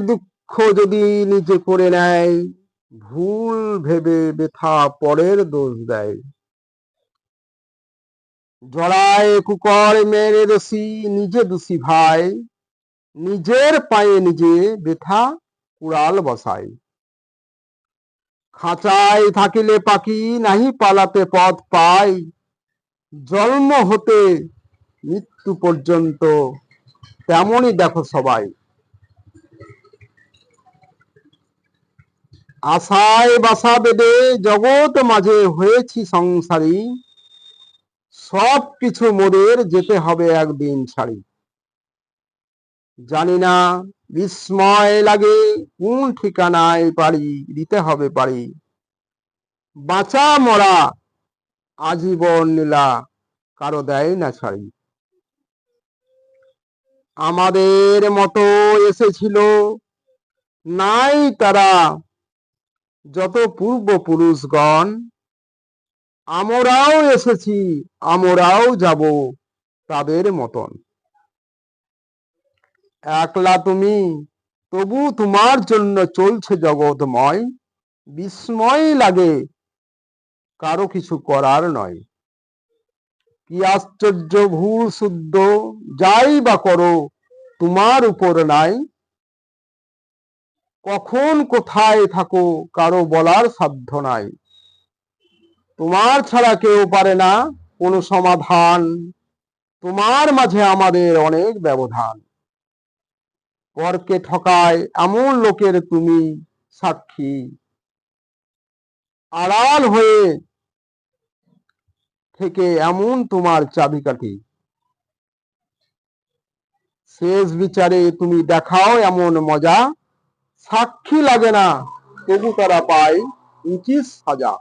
দুঃখ যদি নিজে করে নেয়, ভুল ভেবে ব্যথা পরের দোষ দেয়। জড়ায় কুকর্মের দোষী নিজে দোষী ভাই, নিজের পায়ে নিজে ব্যথা কুড়াল বসায়। খাঁচায় থাকিলে পাখি নাহি পালাতে পথ পায়, জন্ম হতে মৃত্যু পর্যন্ত তেমনই দেখো সবাই। আশায় বাসা বেঁধে জগৎ মাঝে হয়েছি সংসারী, সব কিছু মোদের যেতে হবে একদিন ছাড়ি। জানি না বিস্ময় লাগে কোন ঠিকানায় পারি দিতে হবে পারি, বাঁচা মরা আজীবন নীলা কারো দেয় না ছাড়ি। আমাদের মতো এসেছিল নাই তারা যত পূর্বপুরুষগণ, আমরাও এসেছি আমরাও যাব তাদের মতন। একলা তুমি তবু তোমার জন্য চলছে জগৎময়, বিস্ময় লাগে কারো কিছু করার নয়। কি আশ্চর্য ভুল শুদ্ধ যাই বা করো তোমার উপর নাই, কখন কোথায় থাকো কারো বলার সাধ্য নাই। তোমার ছাড়া কেউ পারে না কোনো সমাধান, তোমার মাঝে আমাদের অনেক ব্যবধান। পরকে ঠকায় এমন লোকের তুমি সাক্ষী, আড়াল হয়ে থেকে এমন তোমার চাবিকাঠি। শেষ বিচারে তুমি দেখাও এমন মজা, সাক্ষী লাগে না তবু তারা পায় উচিত সাজা।